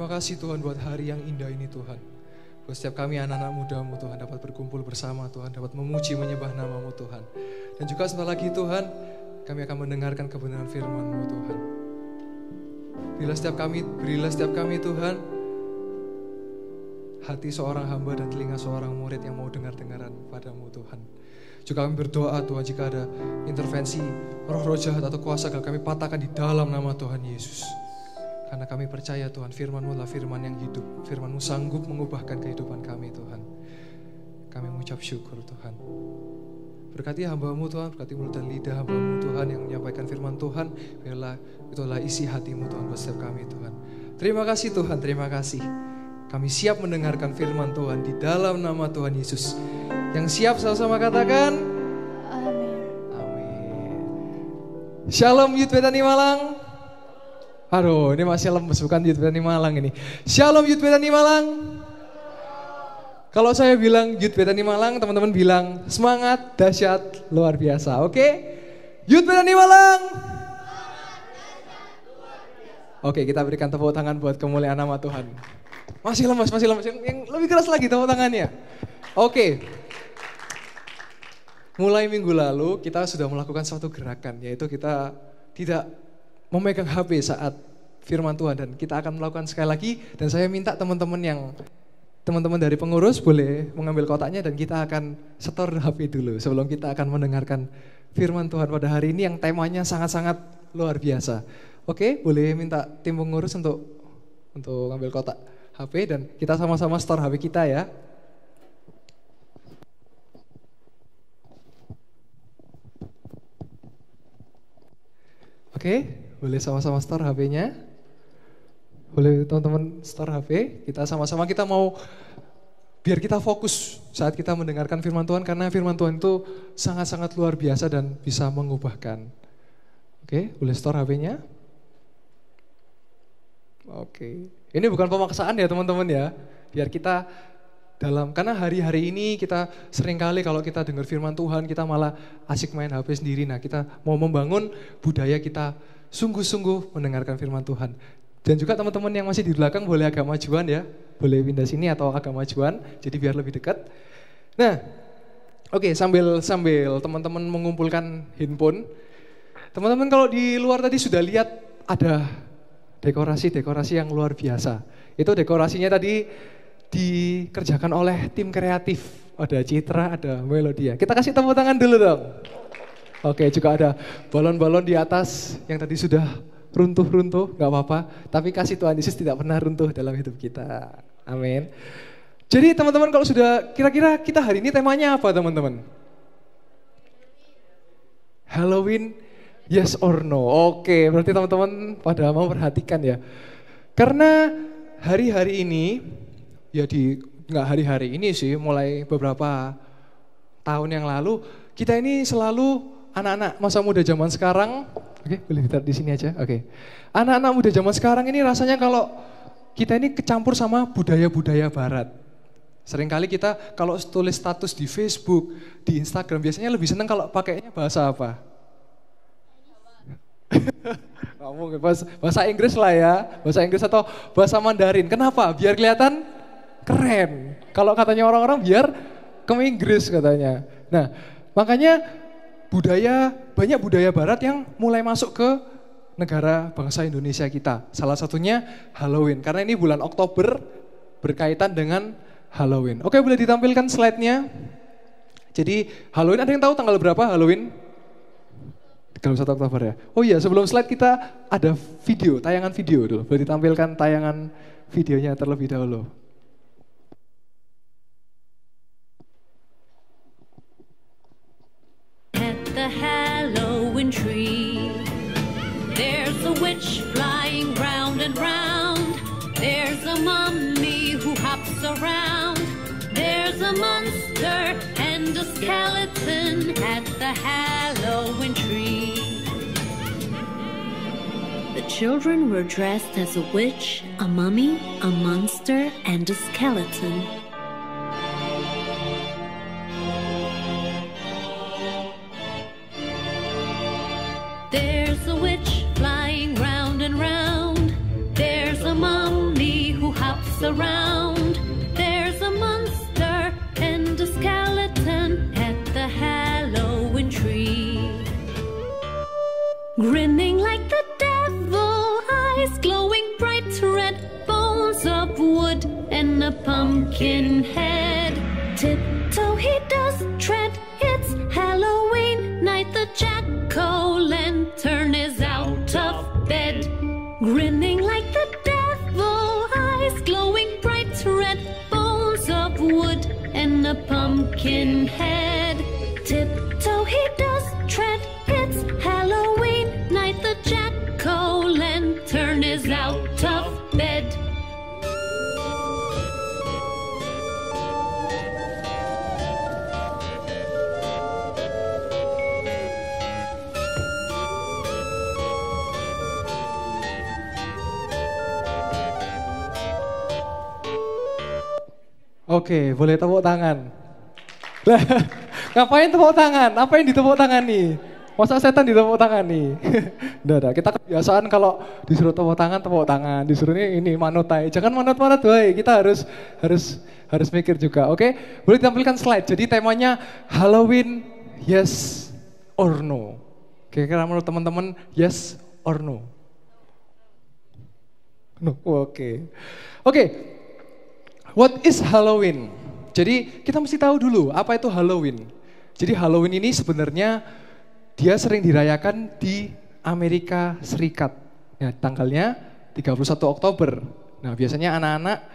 Terima kasih Tuhan buat hari yang indah ini Tuhan. Buat setiap kami anak-anak muda-Mu Tuhan dapat berkumpul bersama Tuhan, dapat memuji menyembah nama-Mu Tuhan. Dan juga sebentar lagi Tuhan, kami akan mendengarkan kebenaran firman-Mu Tuhan. Berilah setiap kami Tuhan, hati seorang hamba dan telinga seorang murid yang mau dengar-dengaran padamu Tuhan. Juga kami berdoa Tuhan, jika ada intervensi roh-roh jahat atau kuasa, kami patahkan di dalam nama Tuhan Yesus. Karena kami percaya Tuhan, firman-Mu adalah firman yang hidup. Firman-Mu sanggup mengubahkan kehidupan kami Tuhan. Kami mengucap syukur Tuhan. Berkati hamba-Mu Tuhan, berkati mulut dan lidah hamba-Mu Tuhan yang menyampaikan firman Tuhan. Biarlah itulah isi hati-Mu Tuhan buat setiap kami Tuhan. Terima kasih Tuhan, terima kasih. Kami siap mendengarkan firman Tuhan di dalam nama Tuhan Yesus. Yang siap sama-sama katakan Amin. Amin. Shalom Youth Bethany Malang. Aduh, ini masih lemes, bukan Youth Bethany Malang ini. Shalom Youth Bethany Malang. Kalau saya bilang Youth Bethany Malang, teman-teman bilang semangat, dahsyat, luar biasa. Oke? Youth Bethany Malang. Oke, kita berikan tepuk tangan buat kemuliaan nama Tuhan. Masih lemes. Yang lebih keras lagi tepuk tangannya. Oke. Mulai minggu lalu kita sudah melakukan suatu gerakan, yaitu kita tidak memegang HP saat firman Tuhan, dan kita akan melakukan sekali lagi. Dan saya minta teman-teman dari pengurus boleh mengambil kotaknya, dan kita akan setor HP dulu sebelum kita akan mendengarkan firman Tuhan pada hari ini yang temanya sangat-sangat luar biasa. Oke, boleh minta tim pengurus untuk ngambil kotak HP, dan kita sama-sama store HP kita ya. Oke, boleh sama-sama store HP-nya. Boleh teman-teman store HP. Kita sama-sama biar kita fokus saat kita mendengarkan firman Tuhan, karena firman Tuhan itu sangat-sangat luar biasa dan bisa mengubahkan. Oke, boleh store HP-nya. Oke, ini bukan pemaksaan ya teman-teman ya. Biar kita karena hari-hari ini kita seringkali kalau kita dengar firman Tuhan, kita malah asik main HP sendiri. Nah, kita mau membangun budaya kita sungguh-sungguh mendengarkan firman Tuhan. Dan juga teman-teman yang masih di belakang boleh agak majuan ya. Boleh pindah sini atau agak majuan, jadi biar lebih dekat. Nah, oke, sambil teman-teman mengumpulkan handphone. Teman-teman kalau di luar tadi sudah lihat ada dekorasi yang luar biasa. Itu dekorasinya tadi dikerjakan oleh tim kreatif. Ada Citra, ada Melodia. Kita kasih tepuk tangan dulu dong. Oke, juga ada balon-balon di atas yang tadi sudah runtuh, gak apa-apa. Tapi kasih Tuhan Yesus tidak pernah runtuh dalam hidup kita. Amin. Jadi teman-teman kalau sudah, kira-kira kita hari ini temanya apa teman-teman? Halloween, yes or no? Oke, berarti teman-teman pada mau perhatikan ya. Karena hari-hari ini, nggak hari-hari ini sih, mulai beberapa tahun yang lalu, kita ini selalu anak-anak masa muda zaman sekarang, oke, boleh ditaruh di sini aja, oke. Anak-anak muda zaman sekarang ini rasanya kalau kita ini kecampur sama budaya-budaya barat. Seringkali kita kalau tulis status di Facebook, di Instagram, biasanya lebih senang kalau pakainya bahasa apa? Ngomong bahasa Inggris lah ya, bahasa Inggris atau bahasa Mandarin. Kenapa? Biar kelihatan keren. Kalau katanya orang-orang biar ke Inggris katanya. Nah, makanya banyak budaya barat yang mulai masuk ke negara bangsa Indonesia kita. Salah satunya Halloween, karena ini bulan Oktober berkaitan dengan Halloween. Oke, boleh ditampilkan slide-nya. Jadi Halloween, ada yang tahu tanggal berapa Halloween? 31 Oktober ya. Oh iya, sebelum slide kita ada tayangan video dulu. Boleh ditampilkan tayangan videonya terlebih dahulu. The Halloween tree. There's a witch flying round and round. There's a mummy who hops around. There's a monster and a skeleton at the Halloween tree. The children were dressed as a witch, a mummy, a monster, and a skeleton. There's a witch flying round and round. There's a mummy who grinning like the devil, eyes glowing bright red, bones of wood and a pumpkin head. Tiptoe he does tread, it's Halloween night, the jack-o'-lantern is out of bed. Grinning like the devil, eyes glowing bright red, bones of wood and a pumpkin head. Tiptoe he does tread, it's Halloween night, the jack-o'-lantern is out of bed. Oke, boleh tepuk tangan. Lah, ngapain tepuk tangan? Apa yang ditepuk tangan nih? Masa setan ditepuk tangan nih? Udah, kita kebiasaan kalau disuruh tepuk tangan, disuruh ini manut aja. Jangan manut-manut, woy. Kita harus mikir juga. Oke, boleh ditampilkan slide. Jadi temanya Halloween, yes or no. Kira-kira menurut teman-teman yes or no? No, oke. Oke. What is Halloween? Jadi kita mesti tahu dulu apa itu Halloween. Jadi Halloween ini sebenarnya dia sering dirayakan di Amerika Serikat. Ya, tanggalnya 31 Oktober. Nah, biasanya anak-anak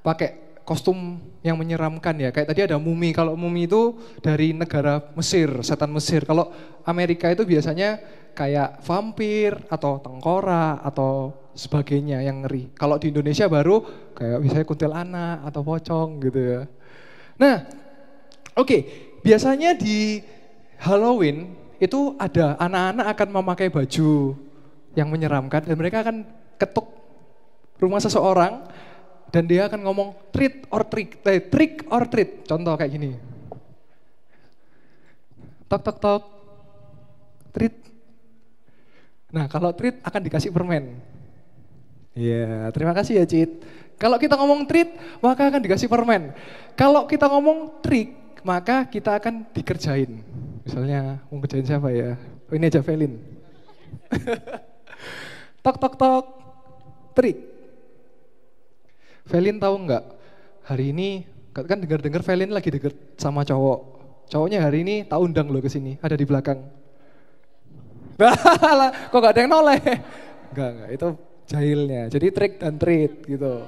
pakai kostum yang menyeramkan ya. Kayak tadi ada mumi. Kalau mumi itu dari negara Mesir, setan Mesir. Kalau Amerika itu biasanya kayak vampir atau tengkorak atau sebagainya yang ngeri. Kalau di Indonesia baru kayak misalnya kuntilanak atau pocong gitu ya. Nah, oke, biasanya di Halloween itu ada anak-anak akan memakai baju yang menyeramkan dan mereka akan ketuk rumah seseorang dan dia akan ngomong trick or treat. Contoh kayak gini. Tok tok tok. Treat. Nah, kalau treat akan dikasih permen. Iya, terima kasih ya Cid. Kalau kita ngomong treat, maka akan dikasih permen. Kalau kita ngomong trick, maka kita akan dikerjain. Misalnya, mau kerjain siapa ya? Oh, ini aja Velin. Tok tok tok, trick. Velin tahu nggak? Hari ini, kan dengar Velin lagi deket sama cowok. Cowoknya hari ini tak undang loh ke sini, ada di belakang. Kok gak ada yang noleh? Enggak, itu jahilnya. Jadi trick dan treat gitu.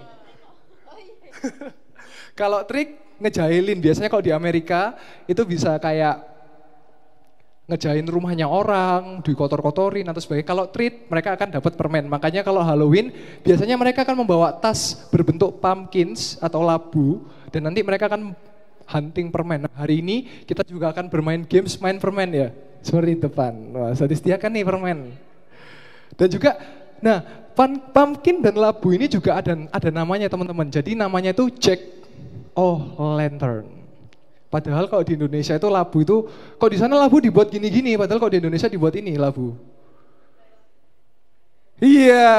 Kalau trick ngejahilin, biasanya kalau di Amerika itu bisa kayak ngejahin rumahnya orang, dikotor-kotorin atau sebagainya. Kalau treat mereka akan dapat permen. Makanya kalau Halloween biasanya mereka akan membawa tas berbentuk pumpkins atau labu dan nanti mereka akan hunting permen. Nah, hari ini kita juga akan bermain games main permen ya. Seperti depan. Wah, saya disediakan nih permen. Dan juga, nah, pumpkin dan labu ini juga ada namanya teman-teman. Jadi namanya itu Jack-o'-lantern. Padahal kalau di Indonesia itu labu itu, kok di sana labu dibuat gini-gini, padahal kalau di Indonesia dibuat ini labu. Iya,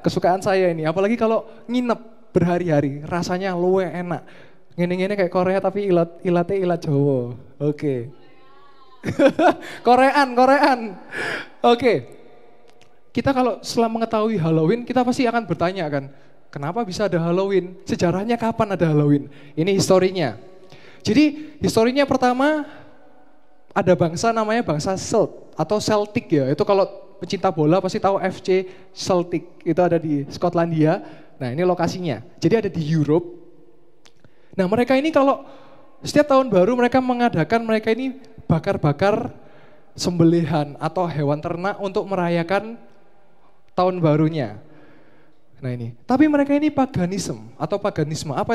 kesukaan saya ini. Apalagi kalau nginep berhari-hari, rasanya luwe enak. Ngene-ngene kayak Korea tapi ilatnya ilat Jawa. Oke. Korean. Oke. Kita kalau setelah mengetahui Halloween, kita pasti akan bertanya kan, kenapa bisa ada Halloween? Sejarahnya kapan ada Halloween? Ini historinya. Jadi historinya pertama ada bangsa namanya bangsa Celtic ya. Itu kalau pecinta bola pasti tahu FC Celtic. Itu ada di Skotlandia. Nah, ini lokasinya. Jadi ada di Europe. Nah, mereka ini kalau setiap tahun baru mereka ini bakar-bakar sembelihan atau hewan ternak untuk merayakan tahun barunya. Nah ini, tapi mereka ini paganisme. Apa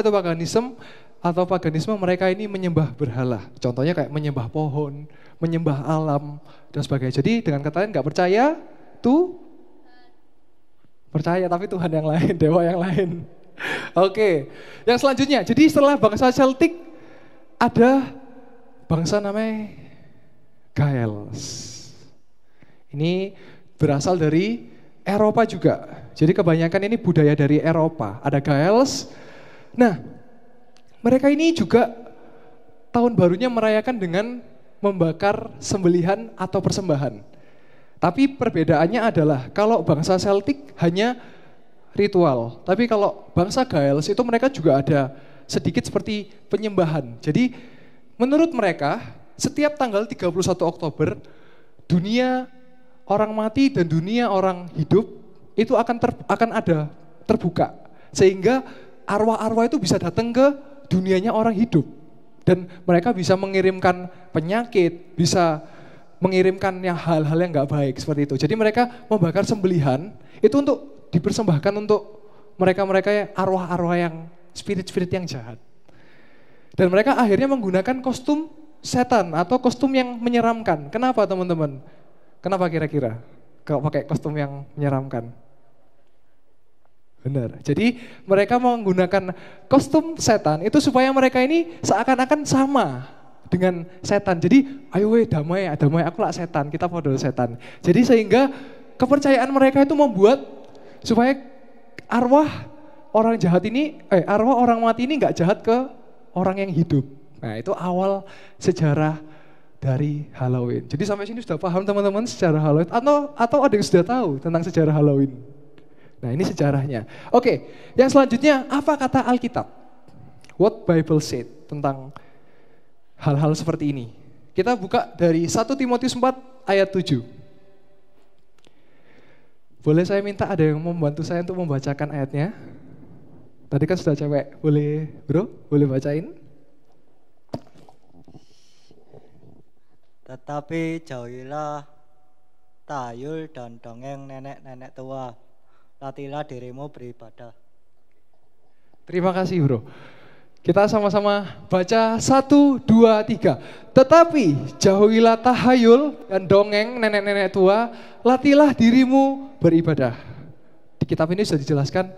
itu paganisme? Atau paganisme mereka ini menyembah berhala. Contohnya kayak menyembah pohon, menyembah alam, dan sebagainya. Jadi dengan kata lain gak percaya, percaya tapi Tuhan yang lain, dewa yang lain. Oke, yang selanjutnya. Jadi setelah bangsa Celtic, ada bangsa namanya Gaels. Ini berasal dari Eropa juga. Jadi kebanyakan ini budaya dari Eropa. Ada Gaels. Nah, mereka ini juga tahun barunya merayakan dengan membakar sembelihan atau persembahan. Tapi perbedaannya adalah kalau bangsa Celtic hanya ritual. Tapi kalau bangsa Gaels itu mereka juga ada sedikit seperti penyembahan. Jadi menurut mereka setiap tanggal 31 Oktober dunia orang mati dan dunia orang hidup itu akan ada terbuka. Sehingga arwah-arwah itu bisa datang ke dunianya orang hidup. Dan mereka bisa mengirimkan penyakit, bisa mengirimkan yang hal-hal yang nggak baik seperti itu. Jadi mereka membakar sembelihan itu untuk dipersembahkan untuk mereka-mereka yang arwah-arwah yang spirit-spirit yang jahat. Dan mereka akhirnya menggunakan kostum setan atau kostum yang menyeramkan. Kenapa teman-teman? Kenapa kira-kira kalau pakai kostum yang menyeramkan? Benar. Jadi mereka menggunakan kostum setan itu supaya mereka ini seakan-akan sama dengan setan. Jadi ayo damai, aku lah setan, kita podo setan. Jadi sehingga kepercayaan mereka itu membuat supaya arwah orang jahat ini, arwah orang mati ini nggak jahat ke orang yang hidup. Nah itu awal sejarah dari Halloween. Jadi sampai sini sudah paham teman-teman sejarah Halloween atau ada yang sudah tahu tentang sejarah Halloween? Nah ini sejarahnya. Oke, yang selanjutnya apa kata Alkitab? What Bible said tentang hal-hal seperti ini. Kita buka dari 1 Timotius 4 ayat 7. Boleh saya minta ada yang membantu saya untuk membacakan ayatnya? Tadi kan sudah cewek, boleh bro? Boleh bacain? Tetapi jauhilah tahayul dan dongeng nenek-nenek tua. Latihlah dirimu beribadah. Terima kasih bro. Kita sama-sama baca 1, 2, 3. Tetapi jauhilah tahayul dan dongeng nenek-nenek tua, latihlah dirimu beribadah. Di kitab ini sudah dijelaskan,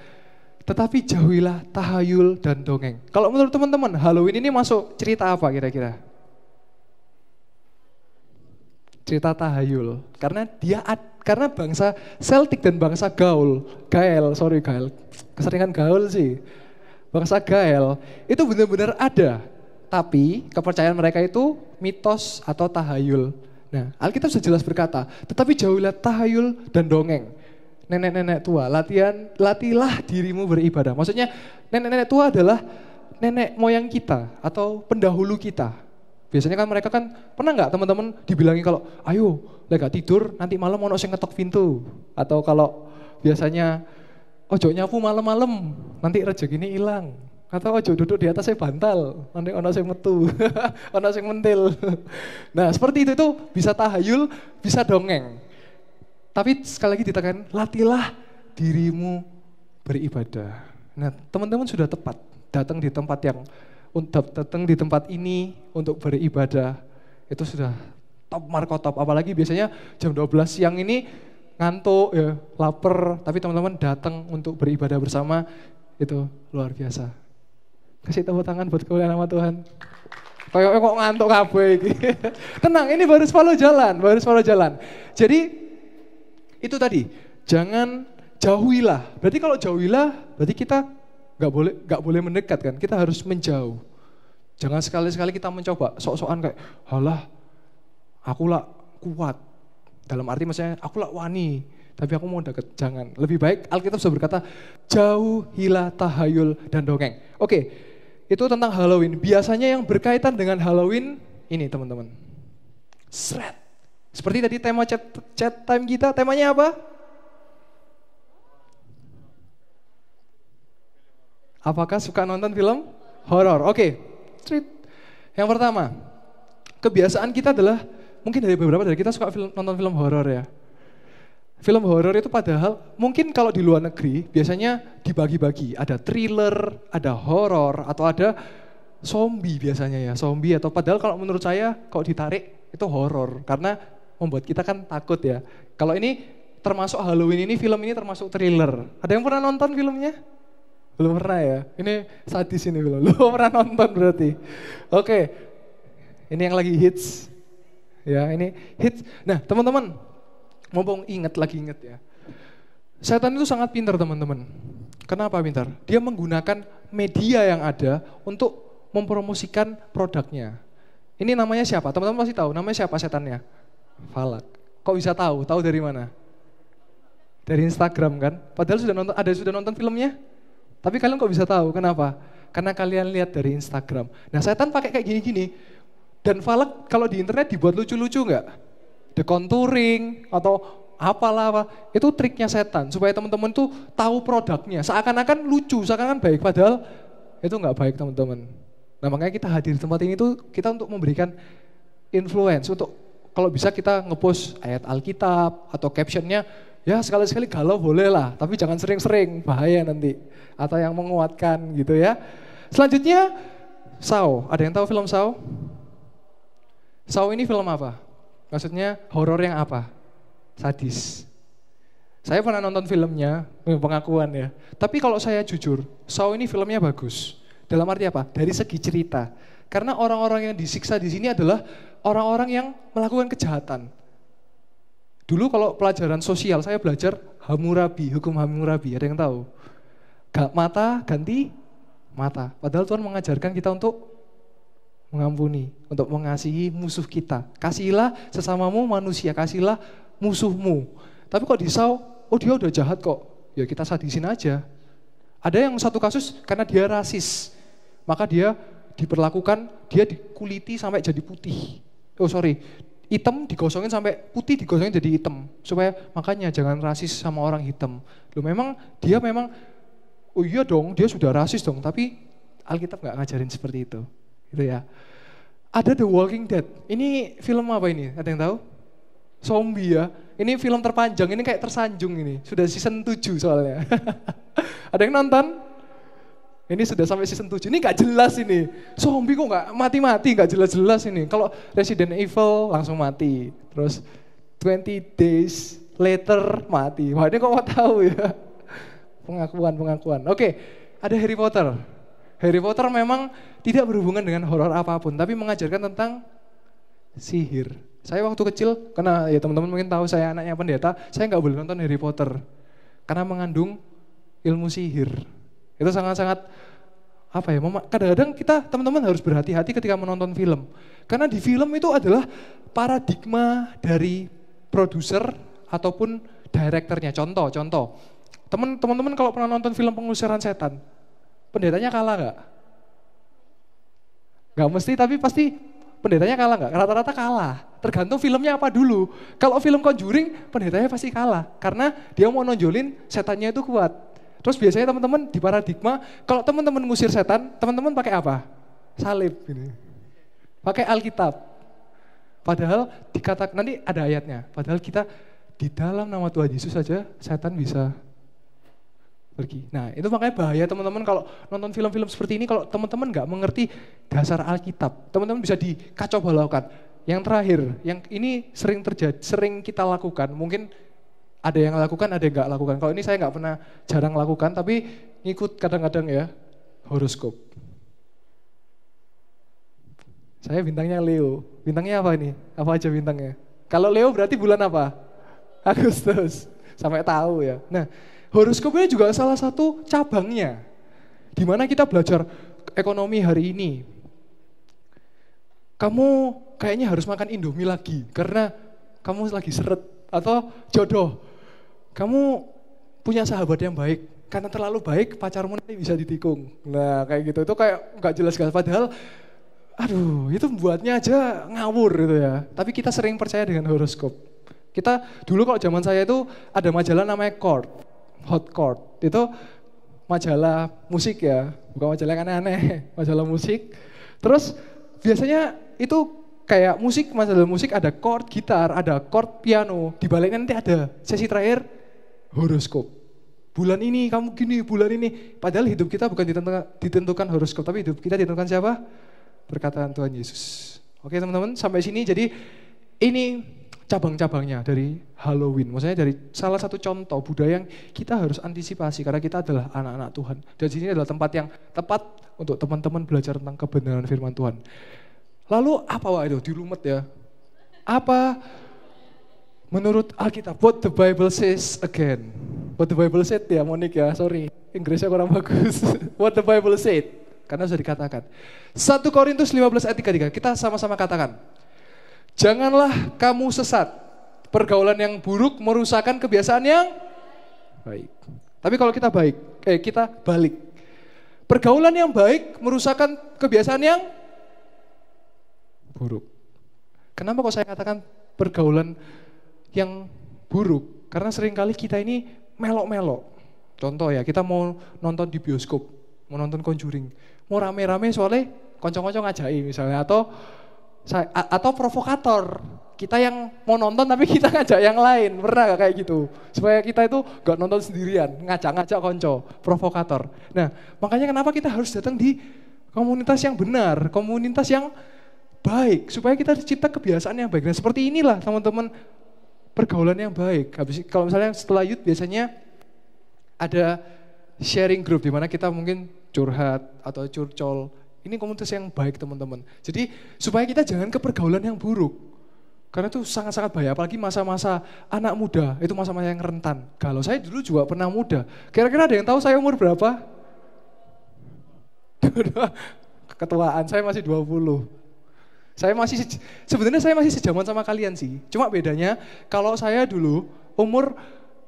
tetapi jauhilah tahayul dan dongeng. Kalau menurut teman-teman, Halloween ini masuk cerita apa kira-kira? Cerita tahayul. Karena bangsa Celtic dan bangsa Gael, keseringan Gaul sih. Bangsa Gael itu benar-benar ada, tapi kepercayaan mereka itu mitos atau tahayul. Nah, Alkitab sudah jelas berkata, tetapi jauhilah tahayul dan dongeng. Nenek-nenek tua, latihlah dirimu beribadah. Maksudnya nenek-nenek tua adalah nenek moyang kita atau pendahulu kita. Biasanya kan mereka kan, pernah nggak teman-teman dibilangi kalau, ayo, lega tidur, nanti malam ono sing ngetok pintu. Atau kalau biasanya, ojo nyapu malam-malam, nanti rezeki ini hilang. Atau ojo duduk di atasnya bantal, nanti ono sing metu, ono sing mentil. Nah seperti itu bisa tahayul, bisa dongeng. Tapi sekali lagi ditekan, latihlah dirimu beribadah. Nah teman-teman sudah tepat, datang di tempat ini untuk beribadah, itu sudah top markotop. Apalagi biasanya jam 12 siang ini ngantuk, ya, lapar, tapi teman-teman datang untuk beribadah bersama, itu luar biasa. Kasih tepuk tangan buat kemuliaan nama Tuhan. Kayak kok ngantuk kabeh iki. Tenang, ini baru separuh jalan. Jadi itu tadi, jangan jauhilah. Berarti kalau jauhilah, berarti kita nggak boleh mendekat kan? Kita harus menjauh. Jangan sekali-sekali kita mencoba sok-sokan kayak, halah, aku lah kuat. Dalam arti maksudnya aku lah wani, tapi aku mau deket. Jangan. Lebih baik Alkitab sudah berkata, jauhilah tahayul dan dongeng. Oke, itu tentang Halloween. Biasanya yang berkaitan dengan Halloween ini teman-teman. Seperti tadi tema chat time kita, temanya apa? Apakah suka nonton film horor? Oke, yang pertama, kebiasaan kita adalah, mungkin dari beberapa dari kita suka nonton film horor ya. Film horor itu padahal mungkin kalau di luar negeri biasanya dibagi-bagi, ada thriller, ada horor, atau ada zombie biasanya ya, zombie atau padahal kalau menurut saya kalau ditarik itu horor karena membuat kita kan takut ya. Kalau ini termasuk Halloween ini, film ini termasuk thriller. Ada yang pernah nonton filmnya? Belum pernah ya? Ini sadis ini belum. Lu pernah nonton berarti. Oke. Ini yang lagi hits. Ya, ini hits. Nah, teman-teman, mumpung inget ya. Setan itu sangat pintar, teman-teman. Kenapa pintar? Dia menggunakan media yang ada untuk mempromosikan produknya. Ini namanya siapa? Teman-teman pasti tahu, namanya siapa setannya? Falak. Kok bisa tahu? Tahu dari mana? Dari Instagram kan? Padahal sudah nonton filmnya. Tapi kalian kok bisa tahu? Kenapa? Karena kalian lihat dari Instagram. Nah, setan pakai kayak gini-gini. Dan falak kalau di internet dibuat lucu-lucu nggak? The contouring atau apalah apa. Itu triknya setan supaya teman-teman tuh tahu produknya. Seakan-akan lucu, seakan-akan baik. Padahal itu nggak baik teman-teman. Nah, makanya kita hadir di tempat ini tuh kita untuk memberikan influence. Untuk kalau bisa kita ngepost ayat Alkitab atau captionnya, ya sekali-sekali galau boleh lah. Tapi jangan sering-sering, bahaya nanti. Atau yang menguatkan gitu ya. Selanjutnya, Saw. Ada yang tahu film Saw? Saw ini film apa? Maksudnya horor yang apa? Sadis. Saya pernah nonton filmnya, pengakuan ya. Tapi kalau saya jujur, Saw ini filmnya bagus. Dalam arti apa? Dari segi cerita. Karena orang-orang yang disiksa di sini adalah orang-orang yang melakukan kejahatan. Dulu kalau pelajaran sosial, saya belajar Hammurabi, hukum Hammurabi. Ada yang tahu? Mata ganti mata. Padahal Tuhan mengajarkan kita untuk mengampuni, untuk mengasihi musuh kita. Kasihilah sesamamu manusia, kasihilah musuhmu. Tapi kok di Saw, oh dia udah jahat kok. Ya kita sadisin aja. Ada yang satu kasus karena dia rasis. Maka dia diperlakukan, dia dikuliti sampai jadi putih. Hitam digosongin sampai putih digosongin jadi hitam. Supaya makanya jangan rasis sama orang hitam. Loh dia memang, oh iya dong dia sudah rasis dong. Tapi Alkitab gak ngajarin seperti itu. Gitu ya. Ada The Walking Dead. Ini film apa ini? Ada yang tahu? Zombie ya. Ini film terpanjang, ini kayak tersanjung ini. Sudah season 7 soalnya. Ada yang nonton? Ini sudah sampai season 7. Ini gak jelas ini. Zombie kok gak mati-mati, gak jelas-jelas ini. Kalau Resident Evil langsung mati. Terus 20 days later mati. Wah ini kok mau tahu ya. Pengakuan. Oke, ada Harry Potter. Harry Potter memang tidak berhubungan dengan horor apapun, tapi mengajarkan tentang sihir. Saya waktu kecil, karena ya teman-teman mungkin tahu saya anaknya pendeta, saya nggak boleh nonton Harry Potter karena mengandung ilmu sihir. Itu sangat-sangat kadang-kadang kita teman-teman harus berhati-hati ketika menonton film, karena di film itu adalah paradigma dari produser ataupun direkturnya. Contoh, teman-teman kalau pernah nonton film Pengusiran Setan, pendetanya kalah nggak? Nggak mesti, tapi pasti pendetanya kalah nggak? Rata-rata kalah. Tergantung filmnya apa dulu. Kalau film Conjuring, pendetanya pasti kalah. Karena dia mau nonjolin setannya itu kuat. Terus biasanya teman-teman di paradigma, kalau teman-teman ngusir setan, teman-teman pakai apa? Salib. Gini. Pakai Alkitab. Padahal dikatakan, nanti ada ayatnya. Padahal kita di dalam nama Tuhan Yesus saja, setan bisa pergi. Nah itu makanya bahaya teman-teman kalau nonton film-film seperti ini, kalau teman-teman nggak mengerti dasar Alkitab, teman-teman bisa dikacau balaukan. Yang terakhir, yang ini sering terjadi, sering kita lakukan, mungkin ada yang lakukan, ada yang nggak lakukan. Kalau ini saya nggak pernah, jarang lakukan, tapi ngikut kadang-kadang ya, horoskop. Saya bintangnya Leo. Bintangnya apa ini? Apa aja bintangnya? Kalau Leo berarti bulan apa? Agustus. Sampai tahu ya. Nah, horoskop ini juga salah satu cabangnya. Di mana kita belajar ekonomi hari ini. Kamu kayaknya harus makan Indomie lagi karena kamu lagi seret. Atau jodoh. Kamu punya sahabat yang baik. Karena terlalu baik pacarmu nanti bisa ditikung. Nah kayak gitu. Itu kayak gak jelas. Padahal itu buatnya aja ngawur gitu ya. Tapi kita sering percaya dengan horoskop. Kita dulu kalau zaman saya itu ada majalah namanya Chord. Hot Chord, itu majalah musik ya, bukan majalah yang aneh-aneh, majalah musik. Terus biasanya itu kayak majalah musik ada chord gitar, ada chord piano, di baliknya nanti ada sesi terakhir horoskop. Bulan ini kamu gini, bulan ini. Padahal hidup kita bukan ditentukan horoskop, tapi hidup kita ditentukan siapa? Perkataan Tuhan Yesus. Oke teman-teman, sampai sini jadi ini cabang-cabangnya dari Halloween. Maksudnya dari salah satu contoh budaya yang kita harus antisipasi karena kita adalah anak-anak Tuhan. Dan di sini adalah tempat yang tepat untuk teman-teman belajar tentang kebenaran firman Tuhan. Lalu apa itu? Dilumet ya. Apa menurut Alkitab? What the Bible says again. What the Bible said ya Monik ya, sorry. Inggrisnya kurang bagus. What the Bible said. Karena sudah dikatakan. 1 Korintus 15 ayat 33. Kita sama-sama katakan. Janganlah kamu sesat. Pergaulan yang buruk merusakkan kebiasaan yang baik. Tapi kalau kita kita balik. Pergaulan yang baik merusakkan kebiasaan yang buruk. Kenapa kok saya katakan pergaulan yang buruk? Karena seringkali kita ini melok-melok. Contoh ya, kita mau nonton di bioskop, mau nonton Conjuring, mau rame-rame soalnya konco-konco ngajai misalnya, atau provokator. Kita yang mau nonton tapi kita ngajak yang lain, pernah gak kayak gitu? Supaya kita itu gak nonton sendirian, ngajak-ngajak konco, provokator. Nah, makanya kenapa kita harus datang di komunitas yang benar, komunitas yang baik, supaya kita dicipta kebiasaan yang baik. Nah, seperti inilah teman-teman, pergaulan yang baik. Habis kalau misalnya setelah youth biasanya ada sharing group di mana kita mungkin curhat atau curcol. Ini komunitas yang baik teman-teman. Jadi supaya kita jangan ke pergaulan yang buruk. Karena itu sangat-sangat bahaya, apalagi masa-masa anak muda, itu masa-masa yang rentan. Kalau saya dulu juga pernah muda. Kira-kira ada yang tahu saya umur berapa? Ketuaan, saya masih 20. Sebenarnya saya masih sejaman sama kalian sih. Cuma bedanya kalau saya dulu umur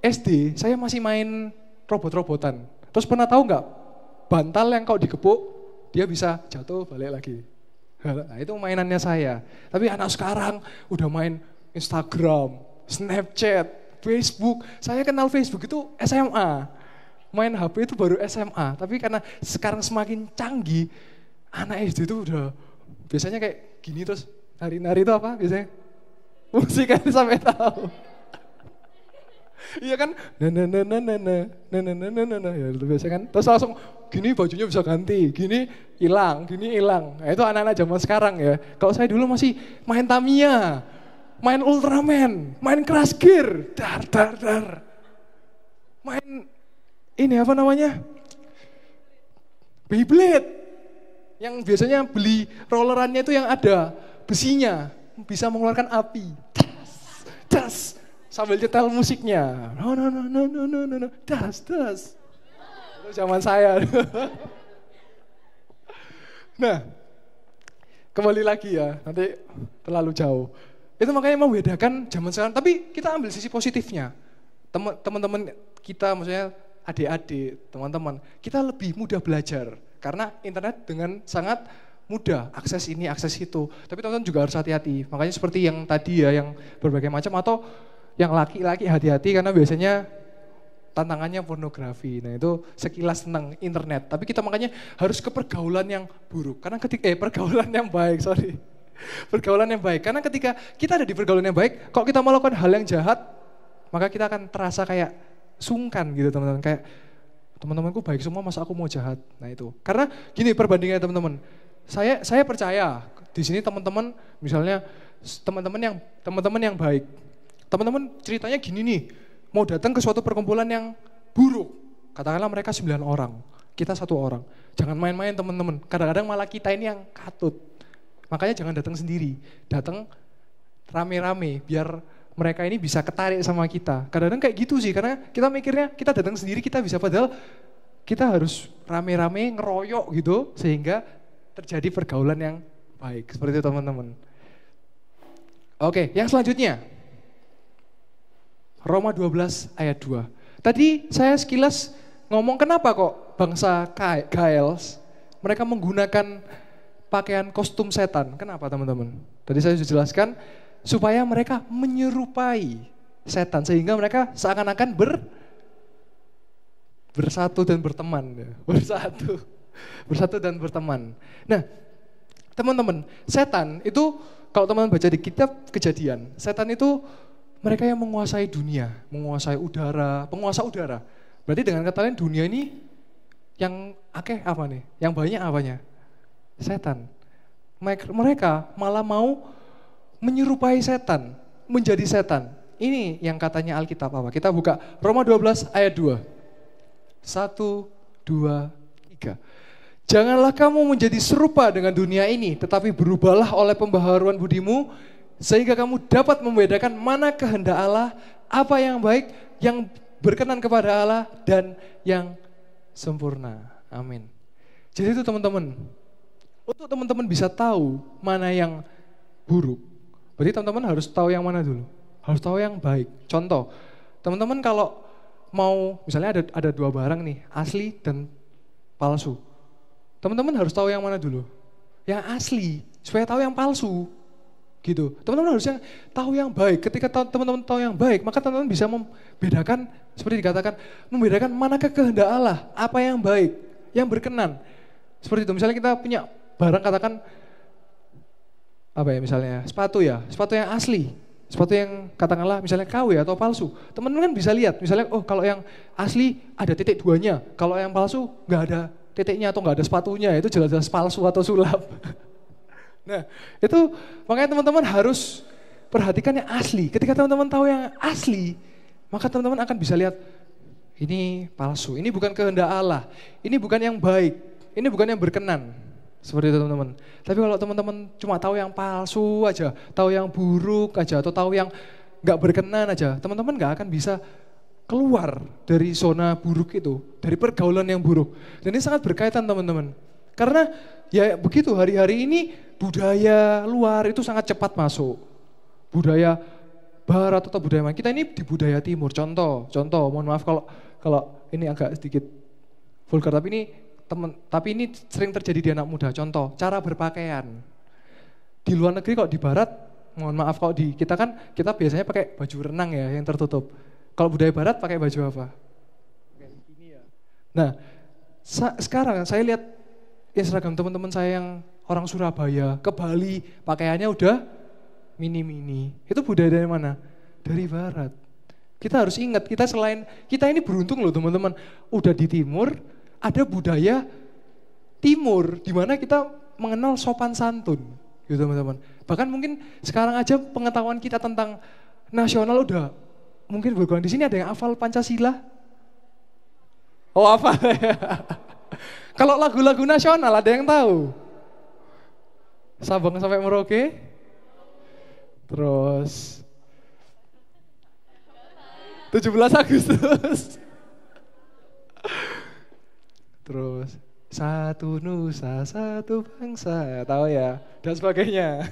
SD, saya masih main robot-robotan. Terus pernah tahu nggak bantal yang kalau digepuk dia bisa jatuh balik lagi. Nah, itu mainannya saya. Tapi anak sekarang udah main Instagram, Snapchat, Facebook. Saya kenal Facebook itu SMA. Main HP itu baru SMA. Tapi karena sekarang semakin canggih, anak SD itu udah biasanya kayak gini terus nari-nari itu apa biasanya? Musik kan sampai tahu. Iya kan? Ya itu biasa kan. Terus langsung gini bajunya bisa ganti, gini hilang. Nah, itu anak-anak zaman sekarang ya. Kalau saya dulu masih main Tamiya, main Ultraman, main Crash Gear, dar. Main ini apa namanya? Beyblade. Yang biasanya beli rollerannya itu yang ada besinya, bisa mengeluarkan api. Das. Sambil nyetel musiknya. No. Das. Itu zaman saya. Nah, kembali lagi ya, nanti terlalu jauh. Itu makanya membedakan zaman sekarang, tapi kita ambil sisi positifnya. Teman-teman kita, maksudnya adik-adik, teman-teman, kita lebih mudah belajar. Karena internet dengan sangat mudah, akses ini, akses itu. Tapi teman-teman juga harus hati-hati. Makanya seperti yang tadi ya, yang berbagai macam, atau yang laki-laki hati-hati karena biasanya tantangannya pornografi. Nah itu sekilas tentang internet. Tapi kita makanya harus ke pergaulan yang buruk. Karena pergaulan yang baik, Pergaulan yang baik. Karena ketika kita ada di pergaulan yang baik, kalau kita melakukan hal yang jahat, maka kita akan terasa kayak sungkan gitu teman-teman. Kayak teman-temanku baik semua, masa aku mau jahat. Nah itu. Karena gini perbandingannya teman-teman. Saya percaya di sini teman-teman, misalnya teman-teman yang baik. Teman-teman ceritanya gini nih, mau datang ke suatu perkumpulan yang buruk. Katakanlah mereka 9 orang, kita 1 orang. Jangan main-main teman-teman, kadang-kadang malah kita ini yang katut. Makanya jangan datang sendiri, datang rame-rame biar mereka ini bisa ketarik sama kita. Kadang-kadang kayak gitu sih, karena kita mikirnya kita datang sendiri kita bisa, padahal kita harus rame-rame ngeroyok gitu sehingga terjadi pergaulan yang baik. Seperti itu teman-teman. Oke, yang selanjutnya. Roma 12 ayat 2. Tadi saya sekilas ngomong kenapa kok bangsa Gaels mereka menggunakan pakaian kostum setan. Kenapa teman-teman? Tadi saya sudah jelaskan supaya mereka menyerupai setan sehingga mereka seakan-akan bersatu dan berteman. Bersatu dan berteman. Nah, teman-teman, setan itu kalau teman-teman baca di kitab Kejadian, setan itu mereka yang menguasai dunia, menguasai udara, penguasa udara. Berarti dengan kata lain dunia ini yang apa nih? Yang banyak apanya? Setan. Mereka malah mau menyerupai setan, menjadi setan. Ini yang katanya Alkitab apa? Kita buka Roma 12 ayat 2. 1, 2, 3. Janganlah kamu menjadi serupa dengan dunia ini, tetapi berubahlah oleh pembaharuan budimu, sehingga kamu dapat membedakan mana kehendak Allah, apa yang baik, yang berkenan kepada Allah, dan yang sempurna. Amin. Jadi itu teman-teman, untuk teman-teman bisa tahu mana yang buruk, berarti teman-teman harus tahu yang mana dulu? harus tahu yang baik. Contoh, teman-teman kalau mau, misalnya ada dua barang nih, asli dan palsu. Teman-teman harus tahu yang mana dulu? Yang asli, supaya tahu yang palsu. Gitu. Teman-teman harus tahu yang baik. Ketika teman-teman tahu yang baik, maka teman-teman bisa membedakan, seperti dikatakan, membedakan manakah kehendak Allah, apa yang baik, yang berkenan. Seperti itu. Misalnya kita punya barang, katakan apa ya, misalnya sepatu yang asli, sepatu yang katakanlah misalnya KW atau palsu. Teman-teman kan bisa lihat, misalnya oh kalau yang asli ada titik 2-nya, kalau yang palsu nggak ada titiknya atau nggak ada sepatunya, itu jelas-jelas palsu atau sulap. Nah, itu makanya teman-teman harus perhatikan yang asli. Ketika teman-teman tahu yang asli, maka teman-teman akan bisa lihat, ini palsu, ini bukan kehendak Allah, ini bukan yang baik, ini bukan yang berkenan. Seperti itu teman-teman. Tapi kalau teman-teman cuma tahu yang palsu aja, tahu yang buruk aja, atau tahu yang gak berkenan aja, teman-teman gak akan bisa keluar dari zona buruk itu, dari pergaulan yang buruk. Dan ini sangat berkaitan teman-teman. Karena ya begitu, hari-hari ini budaya luar itu sangat cepat masuk. Budaya barat atau budaya mana? Kita ini di budaya timur. Contoh, mohon maaf kalau ini agak sedikit vulgar, tapi ini sering terjadi di anak muda. Contoh, cara berpakaian. Di luar negeri kok di barat, mohon maaf kalau di kita biasanya pakai baju renang ya yang tertutup. Kalau budaya barat pakai baju apa? Nah, sekarang saya lihat Instagram teman-teman saya yang orang Surabaya ke Bali, pakaiannya udah mini-mini. Itu budaya dari mana? Dari barat. Kita harus ingat, kita ini beruntung loh teman-teman. Udah di timur, ada budaya timur di mana kita mengenal sopan santun. Gitu teman-teman. Bahkan mungkin sekarang aja pengetahuan kita tentang nasional udah mungkin berkurang. Di sini ada yang hafal Pancasila? Oh, hafal ya. Kalau lagu-lagu nasional ada yang tahu? Sabang sampai Merauke? Terus 17 Agustus. Terus satu nusa, satu bangsa, tahu ya, dan sebagainya.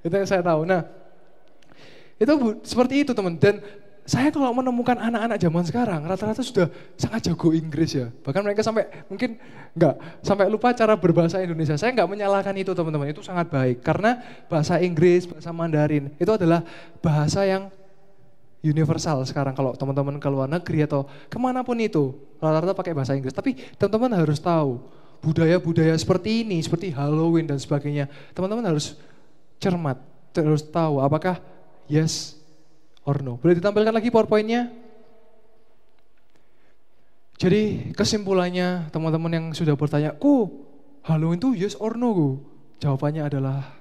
Itu yang saya tahu. Nah, itu seperti itu teman. Dan saya kalau menemukan anak-anak zaman sekarang, rata-rata sudah sangat jago Inggris ya. Bahkan mereka sampai lupa cara berbahasa Indonesia. Saya nggak menyalahkan itu teman-teman, itu sangat baik. Karena bahasa Inggris, bahasa Mandarin, itu adalah bahasa yang universal sekarang. Kalau teman-teman ke luar negeri atau kemanapun itu, rata-rata pakai bahasa Inggris. Tapi teman-teman harus tahu, budaya-budaya seperti ini, seperti Halloween dan sebagainya, teman-teman harus cermat, harus tahu apakah yes or no. Boleh ditampilkan lagi PowerPoint-nya? Jadi kesimpulannya teman-teman yang sudah bertanya, Halloween itu yes or no? Jawabannya adalah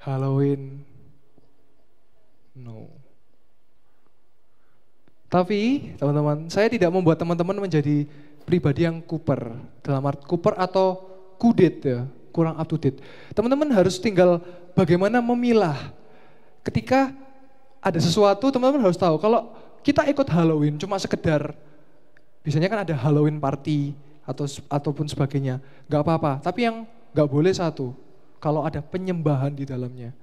Halloween no. Tapi teman-teman, saya tidak membuat teman-teman menjadi pribadi yang kuper. Dalam arti kuper atau kudet ya, kurang up to date. Teman-teman harus tinggal bagaimana memilah. Ketika ada sesuatu, teman-teman harus tahu. Kalau kita ikut Halloween cuma sekedar, biasanya kan ada Halloween party ataupun sebagainya, nggak apa-apa. Tapi yang nggak boleh satu, kalau ada penyembahan di dalamnya.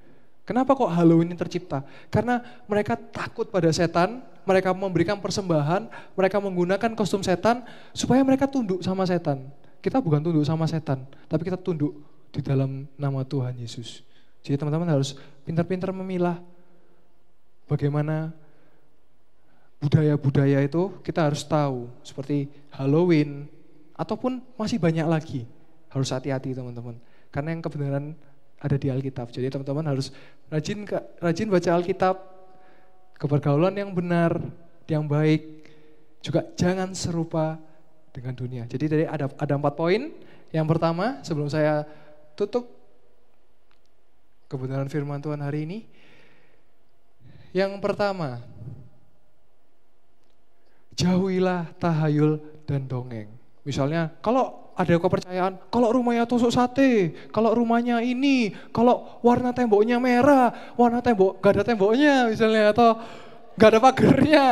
Kenapa kok Halloween ini tercipta? Karena mereka takut pada setan, mereka memberikan persembahan, mereka menggunakan kostum setan supaya mereka tunduk sama setan. Kita bukan tunduk sama setan, tapi kita tunduk di dalam nama Tuhan Yesus. Jadi teman-teman harus pintar-pintar memilah bagaimana budaya-budaya itu kita harus tahu. Seperti Halloween, ataupun masih banyak lagi. Harus hati-hati teman-teman. Karena yang kebenaran ada di Alkitab. Jadi teman-teman harus rajin baca Alkitab, kepergaulan yang benar, yang baik, juga jangan serupa dengan dunia. Jadi tadi ada 4 poin. Yang pertama, sebelum saya tutup kebenaran firman Tuhan hari ini. Yang pertama, jauhilah tahayul dan dongeng. Misalnya, kalau ada kepercayaan, kalau rumahnya tusuk sate, kalau rumahnya ini, kalau warna temboknya merah, warna tembok gak ada temboknya misalnya, atau gak ada pagarnya,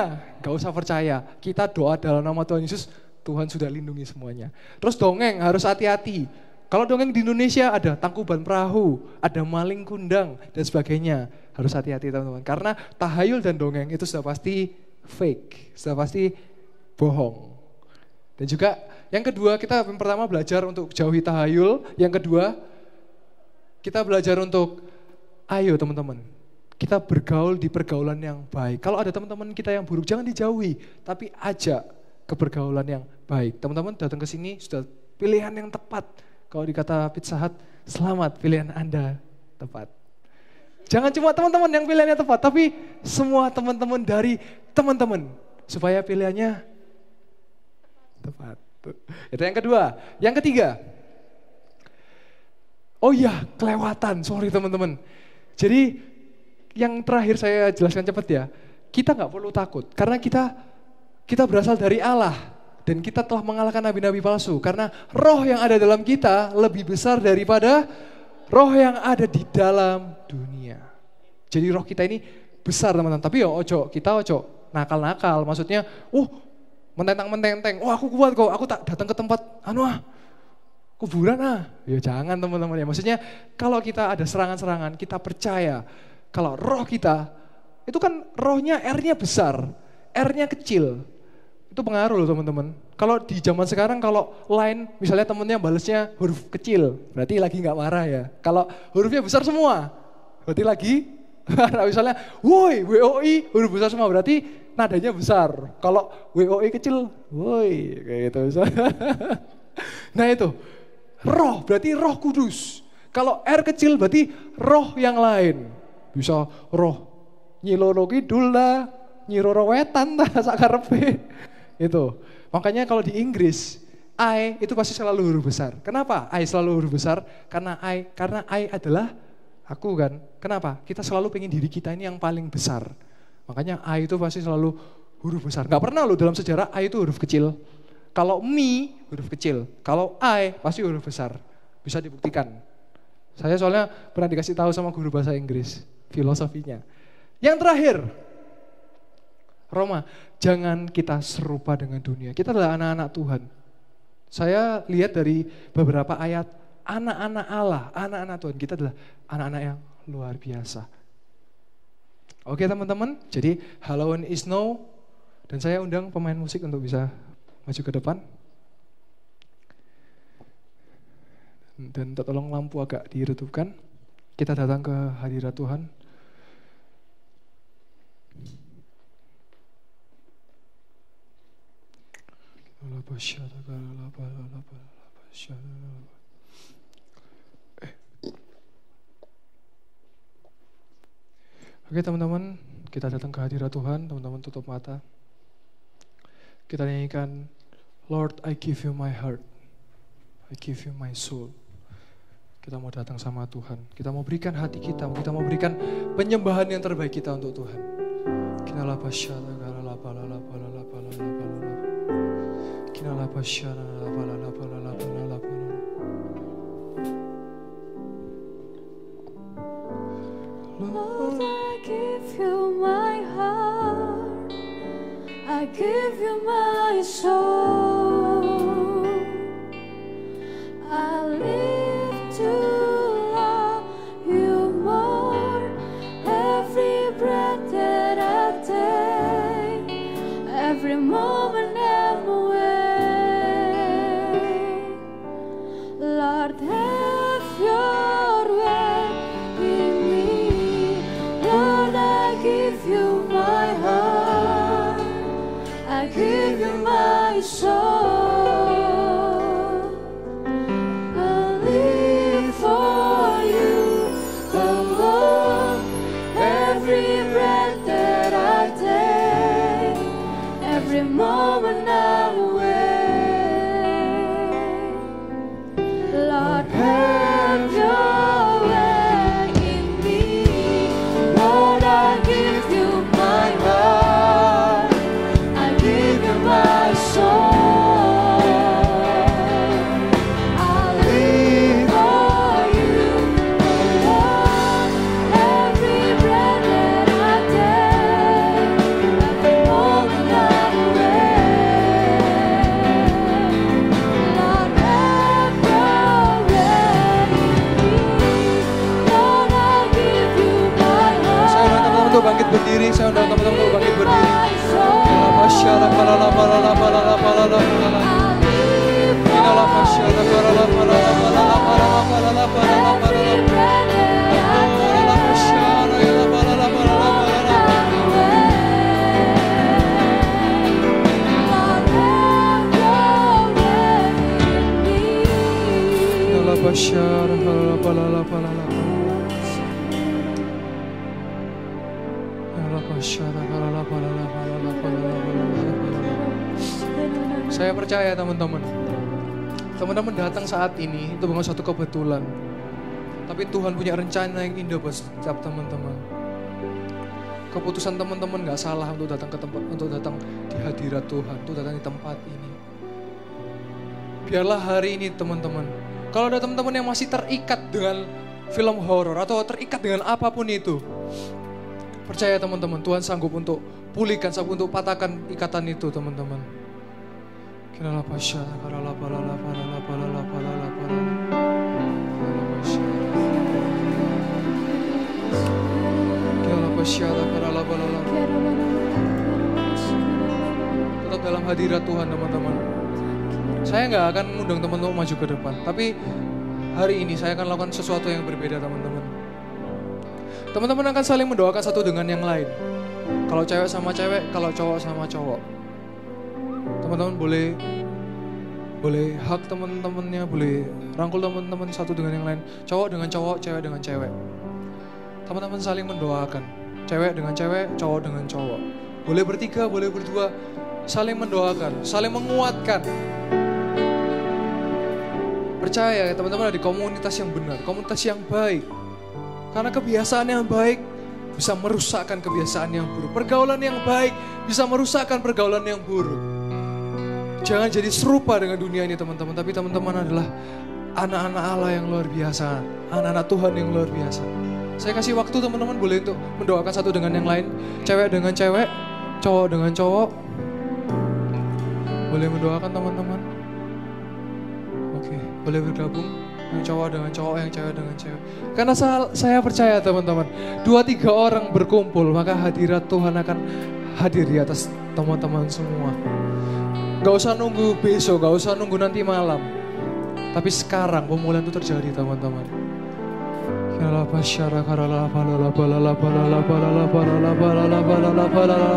gak usah percaya. Kita doa dalam nama Tuhan Yesus, Tuhan sudah lindungi semuanya. Terus dongeng, harus hati-hati. Kalau dongeng di Indonesia ada Tangkuban Perahu, ada Maling Kundang, dan sebagainya. Harus hati-hati teman-teman. Karena tahayul dan dongeng itu sudah pasti fake, sudah pasti bohong. Dan juga yang kedua, kita yang pertama belajar untuk jauhi tahayul. Yang kedua, kita belajar untuk, ayo teman-teman, kita bergaul di pergaulan yang baik. Kalau ada teman-teman kita yang buruk, jangan dijauhi, tapi ajak ke pergaulan yang baik. Teman-teman datang ke sini sudah pilihan yang tepat. Kalau dikata Pizza Hut, selamat pilihan Anda tepat. Jangan cuma teman-teman yang pilihannya tepat, tapi semua teman-teman dari teman-teman. Supaya pilihannya tepat. Itu yang kedua. Yang ketiga, oh iya, kelewatan. Sorry teman-teman. Jadi yang terakhir saya jelaskan cepat ya. Kita gak perlu takut, karena kita berasal dari Allah. Dan kita telah mengalahkan nabi-nabi palsu. Karena roh yang ada dalam kita lebih besar daripada roh yang ada di dalam dunia. Jadi roh kita ini besar teman-teman. Tapi kita nakal-nakal. Maksudnya, mententang-mententeng. Aku kuat kok, aku tak datang ke tempat, kuburan Ya jangan teman-teman ya. Maksudnya kalau kita ada serangan-serangan, kita percaya kalau roh kita, itu kan rohnya R-nya besar, R-nya kecil. Itu pengaruh loh teman-teman. Kalau di zaman sekarang kalau line misalnya temennya balesnya huruf kecil, berarti lagi nggak marah ya. Kalau hurufnya besar semua, berarti lagi marah. Misalnya, woi WOI huruf besar semua, berarti nadanya besar. Kalau WOI kecil, woi kayak gitu misalnya. Nah itu, roh berarti roh kudus. Kalau R kecil berarti roh yang lain. Bisa roh Nyiloro Kidul lah, Nyiroro Wetan lah sakarepe. Itu. Makanya kalau di Inggris, I itu pasti selalu huruf besar. Kenapa I selalu huruf besar? Karena I adalah aku kan. Kenapa? Kita selalu pengen diri kita ini yang paling besar. Makanya I itu pasti selalu huruf besar. Gak pernah loh dalam sejarah I itu huruf kecil. Kalau me huruf kecil, kalau I pasti huruf besar. Bisa dibuktikan. Saya soalnya pernah dikasih tahu sama guru bahasa Inggris, filosofinya. Yang terakhir, Roma, jangan kita serupa dengan dunia. Kita adalah anak-anak Tuhan. Saya lihat dari beberapa ayat, anak-anak Allah, anak-anak Tuhan. Kita adalah anak-anak yang luar biasa. Oke teman-teman, jadi Halloween is now. Dan saya undang pemain musik untuk bisa maju ke depan. Dan tolong lampu agak diredupkan. Kita datang ke hadirat Tuhan. Oke teman-teman, kita datang ke hadirat Tuhan. Teman-teman tutup mata. Kita nyanyikan, Lord, I give you my heart, I give you my soul. Kita mau datang sama Tuhan. Kita mau berikan hati kita mau berikan penyembahan yang terbaik kita untuk Tuhan. Kita Lord, I give you my heart, I give you my soul. I live to love you more, every breath that I take, every moment I'm awake. Lord, have your way in me. Lord, I give you my heart, I give you my soul. I saya undang teman-teman untuk bangkit berdiri. Masyara kalala balala balala balala balala. Inala masyara kalala balala balala balala balala balala balala. Balala masyara yala balala balala balala. Inala masyara kalala balala balala. Saya percaya teman-teman datang saat ini itu bukan suatu kebetulan, tapi Tuhan punya rencana yang indah buat setiap teman-teman. Keputusan teman-teman gak salah untuk datang ke tempat, untuk datang di hadirat Tuhan, untuk datang di tempat ini. Biarlah hari ini teman-teman, kalau ada teman-teman yang masih terikat dengan film horor atau terikat dengan apapun itu, percaya teman-teman, Tuhan sanggup untuk pulihkan, sanggup untuk patahkan ikatan itu teman-teman. Kinala pasya, karala balala balala balala balala balala. Kinala pasya. Kinala pasya, karala balala. Tetap dalam hadirat Tuhan teman-teman. Saya nggak akan mengundang teman-teman maju ke depan, tapi hari ini saya akan lakukan sesuatu yang berbeda teman-teman. Teman-teman akan saling mendoakan satu dengan yang lain. Kalau cewek sama cewek, kalau cowok sama cowok. Teman-teman boleh hak teman-temannya, boleh rangkul teman-teman satu dengan yang lain. Cowok dengan cowok, cewek dengan cewek. Teman-teman saling mendoakan. Cewek dengan cewek, cowok dengan cowok. Boleh bertiga, boleh berdua. Saling mendoakan, saling menguatkan. Percaya ya teman-teman, ada di komunitas yang benar, komunitas yang baik. Karena kebiasaan yang baik bisa merusakkan kebiasaan yang buruk. Pergaulan yang baik bisa merusakkan pergaulan yang buruk. Jangan jadi serupa dengan dunia ini teman-teman. Tapi teman-teman adalah anak-anak Allah yang luar biasa. Anak-anak Tuhan yang luar biasa. Saya kasih waktu teman-teman boleh untuk mendoakan satu dengan yang lain. Cewek dengan cewek, cowok dengan cowok. Boleh mendoakan teman-teman. Oke, boleh bergabung. Yang cowok dengan cowok, yang cewek dengan cewek. Karena saya percaya teman-teman, 2-3 orang berkumpul, maka hadirat Tuhan akan hadir di atas teman-teman semua. Gak usah nunggu besok, gak usah nunggu nanti malam. Tapi sekarang pemulihan itu terjadi teman-teman. Kinala pasyara karala balala balala balala balala balala balala balala balala.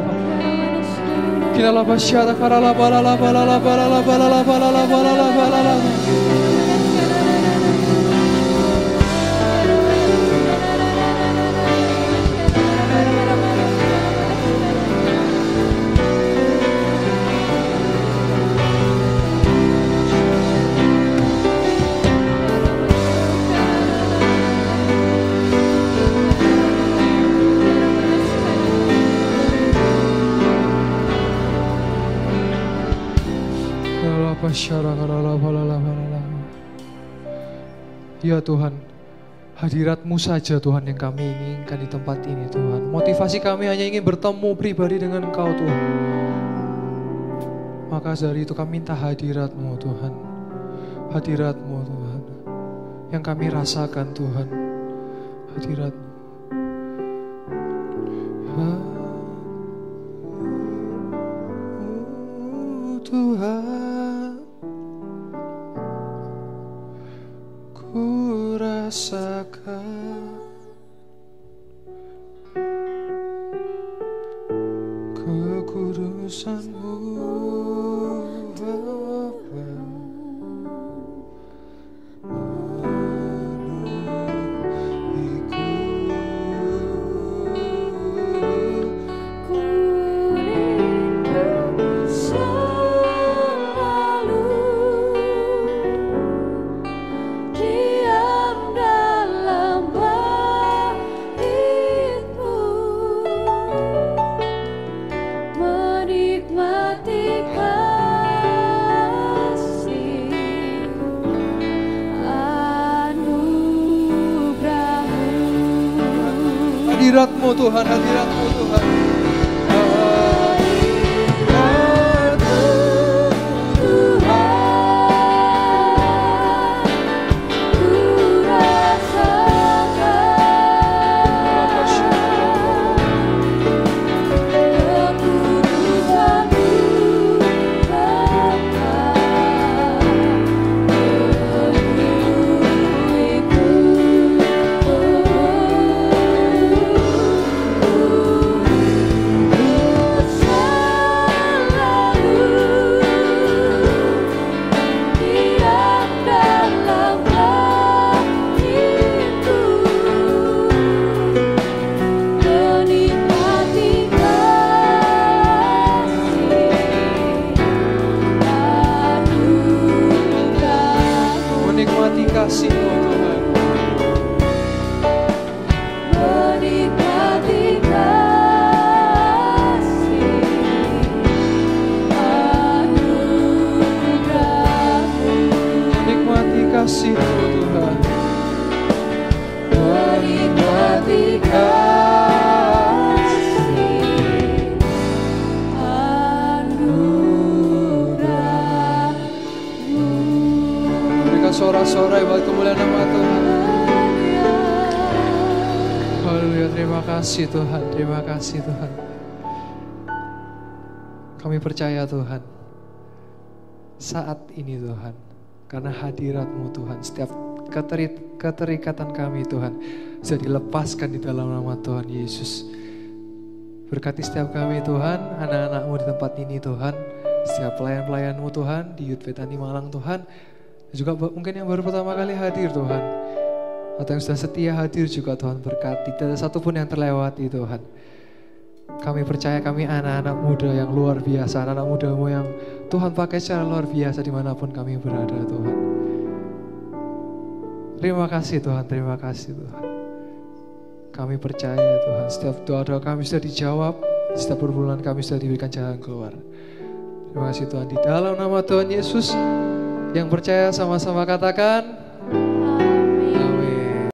Kinala pasyara karala balala balala balala balala balala balala balala. Ya Tuhan, hadirat-Mu saja Tuhan yang kami inginkan di tempat ini Tuhan. Motivasi kami hanya ingin bertemu pribadi dengan Engkau Tuhan. Maka dari itu kami minta hadirat-Mu Tuhan. Hadirat-Mu Tuhan. Yang kami rasakan Tuhan. Hadirat-Mu. Tuhan, ku rasakan kekudusan-Mu Bapa, hadirat-Mu Tuhan, hadirat-Mu Tuhan. menikmati kasih-Mu Tuhan. Menikmati kasih anugerah-Mu. Menikmati kasih-Mu Tuhan. Menikmati kasih anugerah-Mu. Berikan sorak-sorai buat kemuliaan nama Tuhan. Haleluya, terima kasih Tuhan, terima kasih Tuhan. Kami percaya Tuhan, saat ini Tuhan, karena hadirat-Mu Tuhan, setiap keterikatan kami Tuhan, bisa dilepaskan di dalam nama Tuhan Yesus. Berkati setiap kami Tuhan, anak-anak-Mu di tempat ini Tuhan, setiap pelayan-pelayan-Mu Tuhan, di Youth Bethany Malang Tuhan, juga mungkin yang baru pertama kali hadir Tuhan, atau yang sudah setia hadir juga Tuhan, berkati, tidak ada satupun yang terlewati Tuhan. Kami percaya kami anak-anak muda yang luar biasa, anak-anak muda-Mu yang Tuhan pakai secara luar biasa dimanapun kami berada Tuhan. Terima kasih Tuhan, terima kasih Tuhan. Kami percaya Tuhan, setiap doa-doa kami sudah dijawab, setiap perbulan kami sudah diberikan jalan keluar. Terima kasih Tuhan, di dalam nama Tuhan Yesus. Yang percaya sama-sama katakan